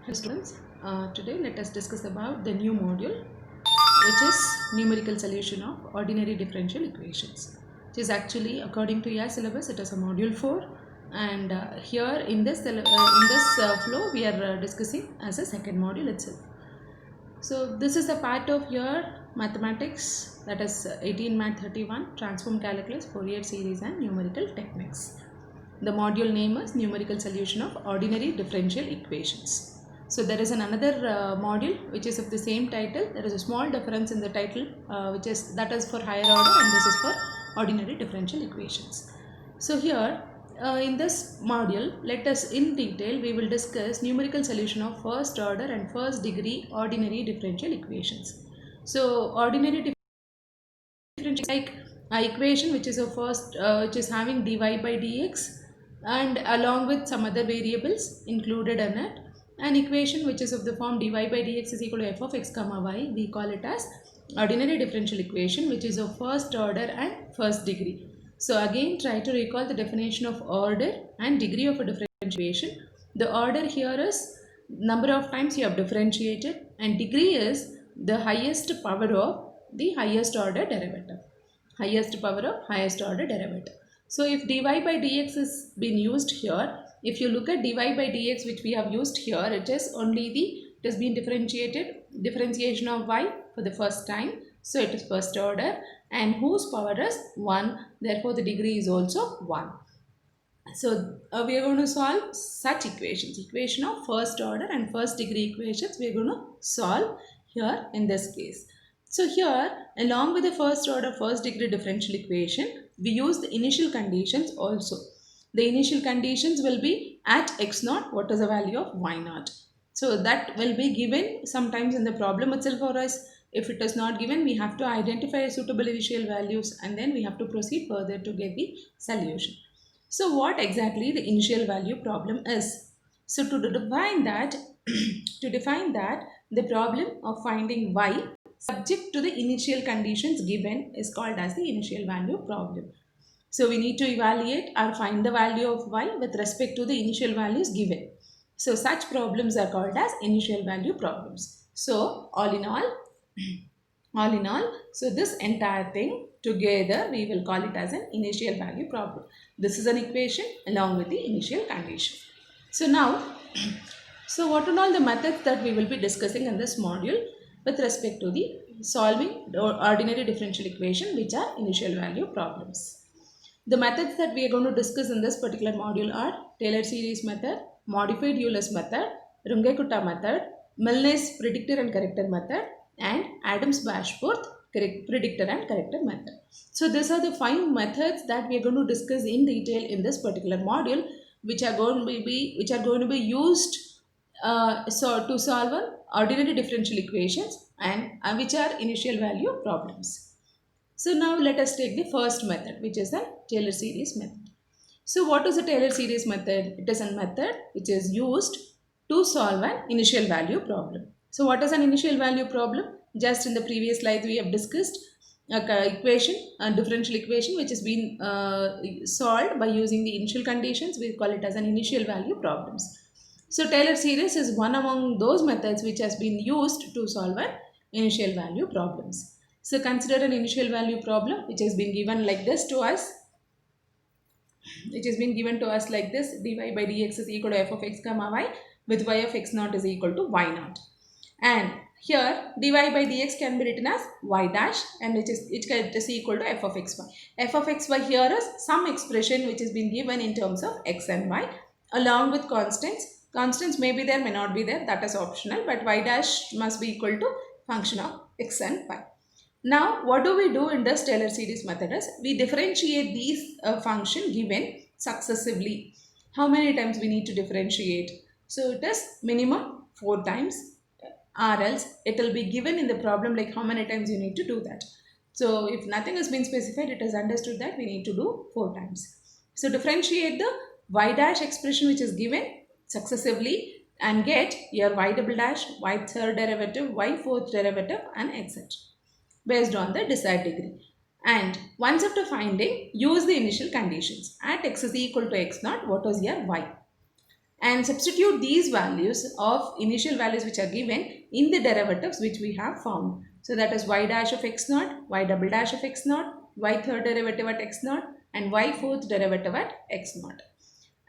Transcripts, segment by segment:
Hello students, today let us discuss about the new module which is numerical solution of ordinary differential equations. It is actually according to your syllabus it is a module 4 and here in this flow we are discussing as a second module itself. So this is a part of your mathematics, that is 18 math 31 transform calculus Fourier series and numerical techniques. The module name is numerical solution of ordinary differential equations. So there is another module which is of the same title. There is a small difference in the title that is for higher order and this is for ordinary differential equations. So here in this module, let us in detail we will discuss numerical solution of first order and first degree ordinary differential equations. So ordinary differential like equation which is a which is having dy by dx and along with some other variables included in it. An equation which is of the form dy by dx is equal to f of x comma y, we call it as ordinary differential equation which is of first order and first degree. So again try to recall the definition of order and degree of a differentiation. The order here is number of times you have differentiated and degree is the highest power of the highest order derivative. Highest power of highest order derivative. So if dy by dx is been used here, if you look at dy by dx which we have used here, it is only it has been differentiation of y for the first time. So it is first order and whose power is 1, therefore the degree is also 1. So we are going to solve such equation of first order and first degree equations we are going to solve here in this case. So here along with the first order first degree differential equation we use the initial conditions also. The initial conditions will be at x naught what is the value of y naught. So that will be given sometimes in the problem itself for us. If it is not given we have to identify suitable initial values and then we have to proceed further to get the solution. So what exactly the initial value problem is? So to define that, the problem of finding y subject to the initial conditions given is called as the initial value problem. So we need to evaluate or find the value of y with respect to the initial values given. So such problems are called as initial value problems. So all in all, so this entire thing together we will call it as an initial value problem. This is an equation along with the initial condition. So now, so what are all the methods that we will be discussing in this module with respect to the solving ordinary differential equation which are initial value problems. The methods that we are going to discuss in this particular module are Taylor series method, modified Euler's method, Runge-Kutta method, Milne's predictor and corrector method, and Adams-Bashforth predictor and corrector method. So these are the 5 methods that we are going to discuss in detail in this particular module, which are going to be used to solve ordinary differential equations and which are initial value problems. So now let us take the first method, which is the Taylor series method. So what is the Taylor series method? It is a method which is used to solve an initial value problem. So what is an initial value problem? Just in the previous slide we have discussed a differential equation which has been solved by using the initial conditions. We call it as an initial value problems. So Taylor series is one among those methods which has been used to solve an initial value problems. So consider an initial value problem which has been given like this to us. Which has been given to us like this: dy by dx is equal to f of x comma y with y of x naught is equal to y naught. And here dy by dx can be written as y dash and it is equal to f of xy. F of xy here is some expression which has been given in terms of x and y along with constants. Constants may be there, may not be there, that is optional, but y dash must be equal to function of x and y. Now, what do we do in this Taylor series method is we differentiate these function given successively. How many times we need to differentiate? So it is minimum 4 times or else it will be given in the problem like how many times you need to do that. So if nothing has been specified, it is understood that we need to do 4 times. So differentiate the y dash expression which is given successively and get your y double dash, y third derivative, y fourth derivative and etc. based on the desired degree. And once after finding, use the initial conditions. At x is equal to x naught, what was your y? and substitute these values of initial values which are given in the derivatives which we have found. So that is y dash of x naught, y double dash of x naught, y third derivative at x naught, and y fourth derivative at x naught.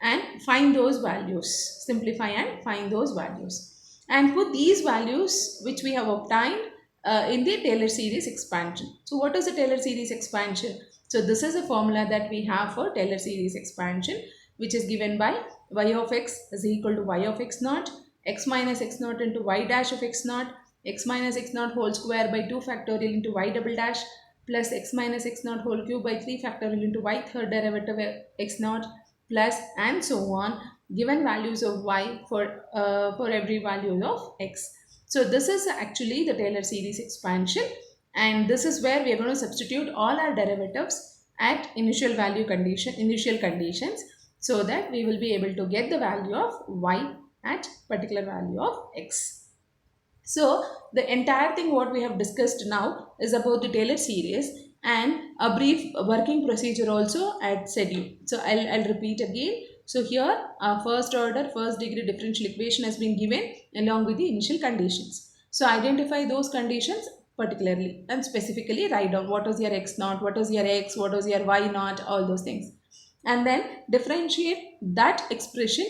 And find those values. Simplify and find those values. And put these values which we have obtained in the Taylor series expansion. So what is the Taylor series expansion? So this is a formula that we have for Taylor series expansion, which is given by y of x is equal to y of x naught, x minus x naught into y dash of x naught, x minus x naught whole square by 2 factorial into y double dash, plus x minus x naught whole cube by 3 factorial into y third derivative x naught, plus and so on, given values of y for every value of x. So this is actually the Taylor series expansion, and this is where we are going to substitute all our derivatives at initial conditions, so that we will be able to get the value of y at particular value of x. So the entire thing what we have discussed now is about the Taylor series and a brief working procedure also at schedule. So I'll repeat again. So here our first order, first degree differential equation has been given along with the initial conditions. So identify those conditions particularly and specifically write down what was your x naught, what was your x, what was your y naught, all those things. And then differentiate that expression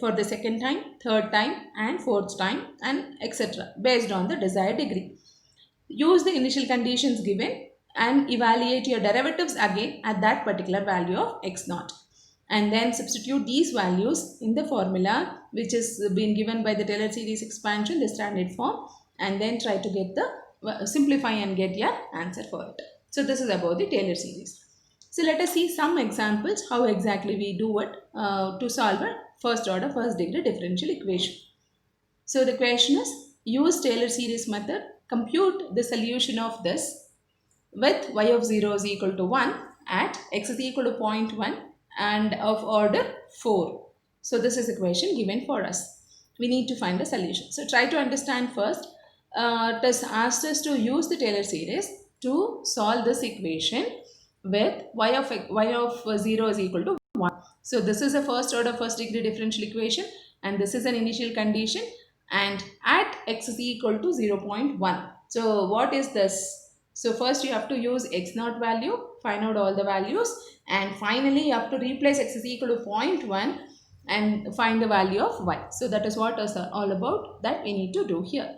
for the second time, third time and fourth time and etc. based on the desired degree. Use the initial conditions given and evaluate your derivatives again at that particular value of x naught. And then substitute these values in the formula which is being given by the Taylor series expansion, the standard form, and then try to get the simplify and get your answer for it. So this is about the Taylor series. So let us see some examples how exactly we do it to solve a first order first degree differential equation. So the question is, use Taylor series method, compute the solution of this with y of 0 is equal to 1 at x is equal to 0.1 and of order 4. So this is the question given for us. We need to find a solution. So try to understand first. It has asked us to use the Taylor series to solve this equation with y of 0 is equal to 1. So this is a first order first degree differential equation and this is an initial condition, and at x is equal to 0.1. So what is this? So first you have to use x naught value, find out all the values, and finally you have to replace x is equal to 0.1 and find the value of y. So that is what is all about that we need to do here.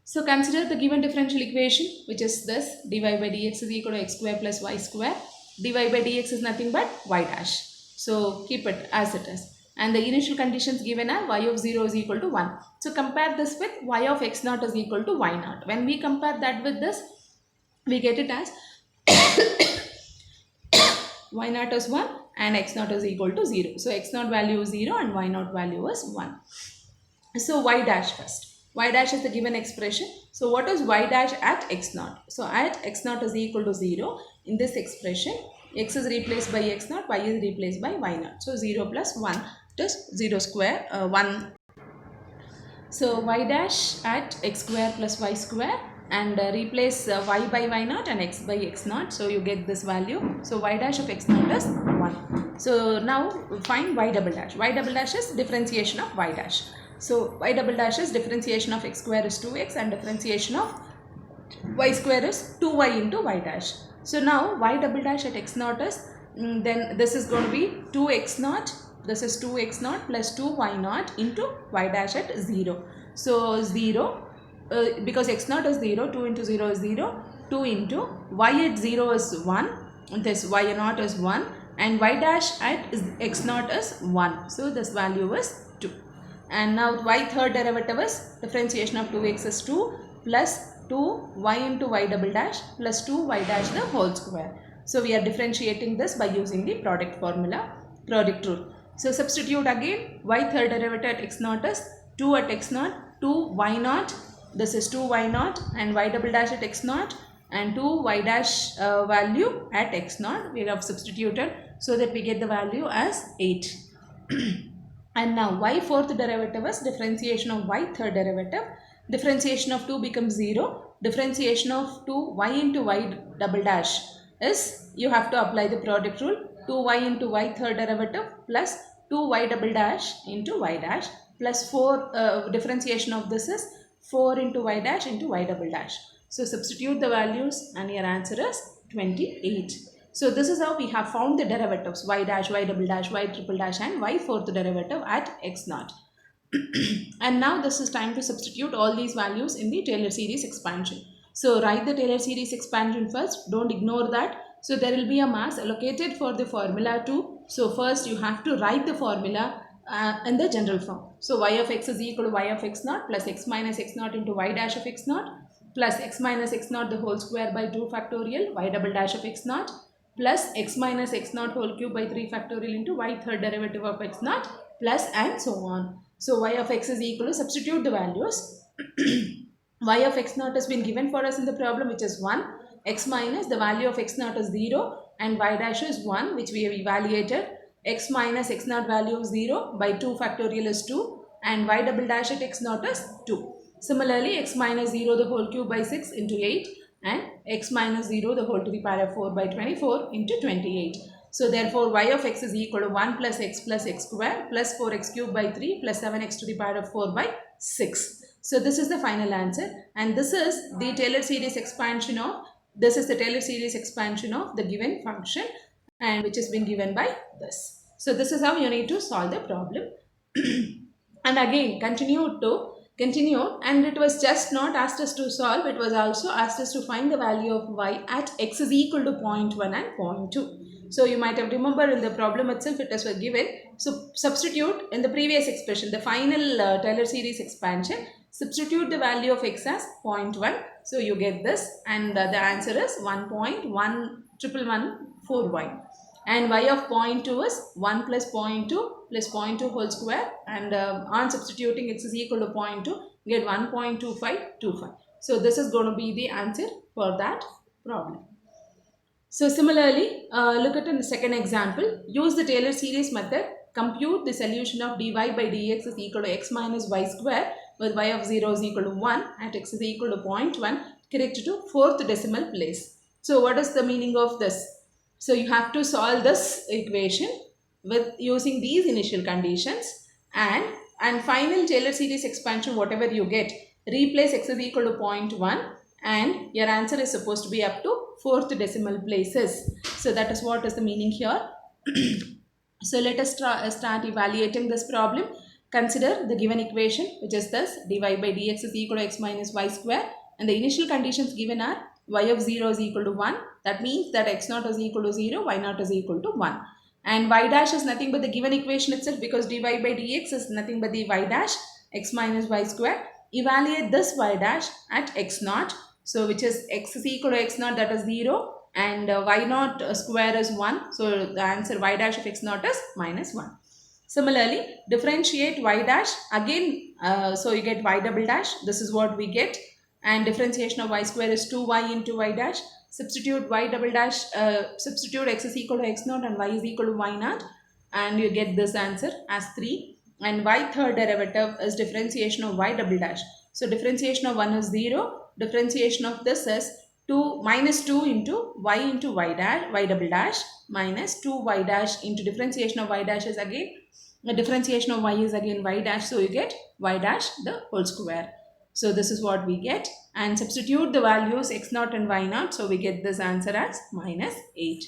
So consider the given differential equation, which is this: dy by dx is equal to x square plus y square. Dy by dx is nothing but y dash. So keep it as it is. And the initial conditions given are y of 0 is equal to 1. So compare this with y of x naught is equal to y naught. When we compare that with this, we get it as y naught is 1 and x naught is equal to 0. So x naught value is 0 and y naught value is 1. So y dash first. Y dash is the given expression. So what is y dash at x naught? So at x naught is equal to 0. In this expression, x is replaced by x naught, y is replaced by y naught. So 0 plus 1, it is 0 square, 1. So y dash at x square plus y square, and replace y by y naught and x by x naught. So you get this value. So y dash of x naught is 1. So now find y double dash. Y double dash is differentiation of y dash. So y double dash is differentiation of x square is 2x and differentiation of y square is 2y into y dash. So now y double dash at x naught is, then this is going to be 2x naught. This is 2x naught plus 2y naught into y dash at 0. So 0, because x naught is 0, 2 into 0 is 0, 2 into y at 0 is 1, this y naught is 1, and y dash at x naught is 1. So this value is 2. And now y third derivative is differentiation of 2x is 2 plus 2y into y double dash plus 2y dash the whole square. So we are differentiating this by using the product formula, product rule. So substitute again, y third derivative at x naught is 2 at x naught, 2y naught, this is 2y naught, and y double dash at x naught, and 2y dash value at x naught we have substituted, so that we get the value as 8. And now y fourth derivative is differentiation of y third derivative. Differentiation of 2 becomes 0. Differentiation of 2y into y double dash is, you have to apply the product rule, 2y into y third derivative plus 2y double dash into y dash plus 4 differentiation of this is 4 into y dash into y double dash. So substitute the values and your answer is 28. So this is how we have found the derivatives y dash, y double dash, y triple dash and y fourth derivative at x naught. And now this is time to substitute all these values in the Taylor series expansion. So write the Taylor series expansion first. Don't ignore that. So there will be a mass allocated for the formula too. So first you have to write the formula in the general form. So y of x is equal to y of x naught plus x minus x naught into y dash of x naught plus x minus x naught the whole square by 2 factorial y double dash of x naught plus x minus x naught whole cube by 3 factorial into y third derivative of x naught plus and so on. So y of x is equal to, substitute the values. Y of x naught has been given for us in the problem, which is 1. X minus the value of x naught is 0 and y dash is 1, which we have evaluated. X minus x naught value is 0 by 2 factorial is 2 and y double dash at x naught is 2. Similarly, x minus 0 the whole cube by 6 into 8 and x minus 0 the whole to the power of 4 by 24 into 28. So therefore y of x is equal to 1 plus x square plus 4x cube by 3 plus 7x to the power of 4 by 6. So this is the final answer and this is the Taylor series expansion of the given function and which has been given by this. So this is how you need to solve the problem. And again continued and it was just not asked us to solve, it was also asked us to find the value of y at x is equal to 0.1 and 0.2. So you might have remembered in the problem itself it was given. So substitute in the previous expression, the final Taylor series expansion, substitute the value of x as 0.1. So you get this and the answer is 1.11114y. And y of 0.2 is 1 plus 0.2 plus 0.2 whole square and on substituting x is equal to 0.2 get 1.2525. So this is going to be the answer for that problem. So similarly, look at the second example. Use the Taylor series method. Compute the solution of dy by dx is equal to x minus y square with y of 0 is equal to 1 at x is equal to 0.1 correct to fourth decimal place. So what is the meaning of this? So you have to solve this equation with using these initial conditions and final Taylor series expansion whatever you get, replace x is equal to 0.1 and your answer is supposed to be up to fourth decimal places. So that is what is the meaning here. So let us start evaluating this problem. Consider the given equation which is this, dy by dx is equal to x minus y square and the initial conditions given are y of 0 is equal to 1. That means that x naught is equal to 0, y naught is equal to 1. And y dash is nothing but the given equation itself because dy by dx is nothing but the y dash x minus y square. Evaluate this y dash at x naught. So which is x is equal to x naught, that is 0 and y naught square is 1. So the answer y dash of x naught is minus 1. Similarly, differentiate y dash again. So you get y double dash. This is what we get. And differentiation of y square is 2y into y dash. Substitute y double dash, substitute x is equal to x naught and y is equal to y naught and you get this answer as 3. And y third derivative is differentiation of y double dash. So differentiation of 1 is 0. Differentiation of this is 2 minus 2 into y dash, y double dash minus 2y dash into differentiation of y dash is again, the differentiation of y is again y dash. So you get y dash the whole square. So this is what we get and substitute the values x naught and y naught. So we get this answer as minus 8.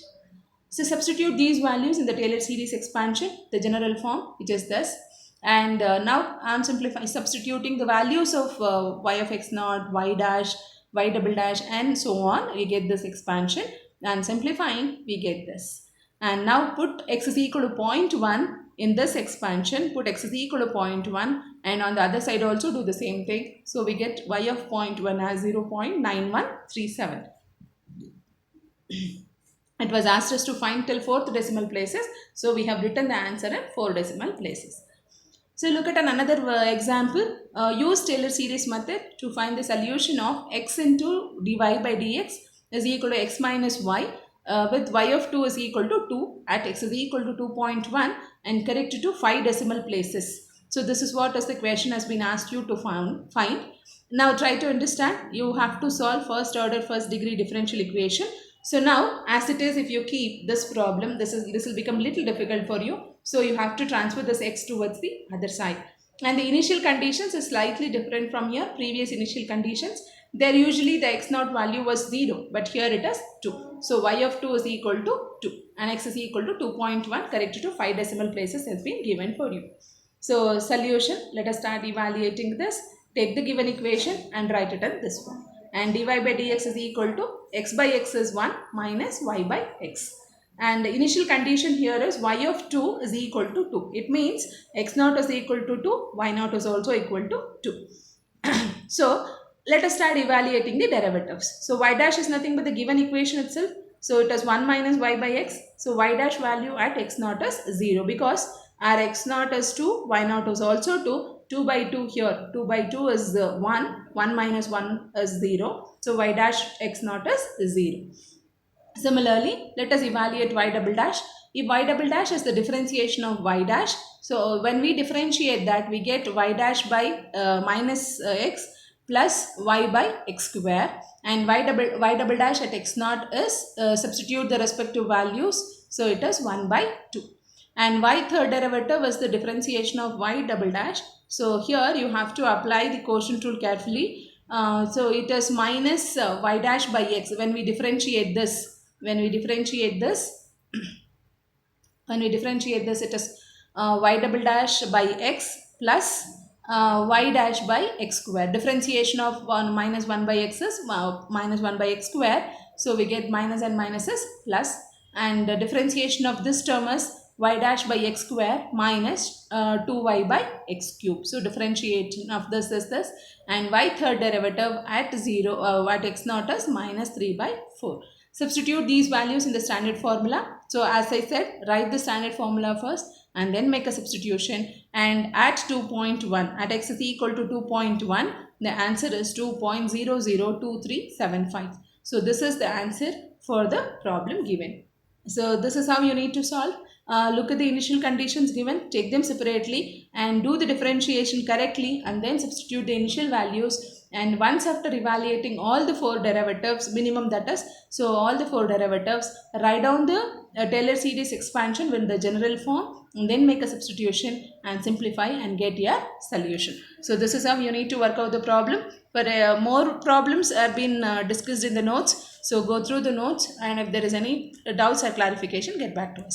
So substitute these values in the Taylor series expansion, the general form which is this. And now I am substituting the values of y of x naught, y dash, y double dash and so on. We get this expansion and simplifying we get this. And now put x is equal to 0.1 in this expansion, put x is equal to 0.1 and on the other side also do the same thing. So we get y of 0.1 as 0.9137. It was asked us to find till fourth decimal places. So we have written the answer in 4 decimal places. So look at another example. Use Taylor series method to find the solution of x into dy by dx is equal to x minus y with y of 2 is equal to 2 at x is equal to 2.1 and correct to 5 decimal places. So this is what as the question has been asked you to find. Now try to understand. You have to solve first order first degree differential equation. So now as it is, if you keep this problem, this will become little difficult for you. So you have to transfer this x towards the other side. And the initial conditions is slightly different from your previous initial conditions. There usually the x naught value was 0, but here it is 2. So y of 2 is equal to 2 and x is equal to 2.1 corrected to 5 decimal places has been given for you. So solution, let us start evaluating this. Take the given equation and write it in this form. And dy by dx is equal to x by x is 1 minus y by x. And the initial condition here is y of 2 is equal to 2. It means x naught is equal to 2, y naught is also equal to 2. So let us start evaluating the derivatives. So y dash is nothing but the given equation itself. So it is 1 minus y by x. So y dash value at x naught is 0 because our x naught is 2, y naught is also 2. 2 by 2 here, 2 by 2 is 1, 1 minus 1 is 0. So y dash x naught is 0. Similarly, let us evaluate y double dash. If y double dash is the differentiation of y dash, so when we differentiate that, we get y dash by minus x plus y by x square, and y double dash at x naught is substitute the respective values, so it is 1 by 2. And y third derivative is the differentiation of y double dash. So here you have to apply the quotient rule carefully. So it is minus y dash by x. When we differentiate this, it is y double dash by x plus y dash by x square. Differentiation of minus 1 by x is minus 1 by x square. So we get minus and minus is plus. And the differentiation of this term is y dash by x square minus 2y by x cube. So differentiation of this is this, and y third derivative at 0 at x naught is minus 3 by 4. Substitute these values in the standard formula. So as I said, write the standard formula first and then make a substitution, and at 2.1, at x is equal to 2.1, the answer is 2.002375. So this is the answer for the problem given. So this is how you need to solve. Look at the initial conditions given, take them separately and do the differentiation correctly, and then substitute the initial values. And once after evaluating all the 4 derivatives, minimum that is, so all the 4 derivatives, write down the Taylor series expansion in the general form, and then make a substitution and simplify and get your solution. So this is how you need to work out the problem. But more problems have been discussed in the notes. So go through the notes, and if there is any doubts or clarification, get back to us.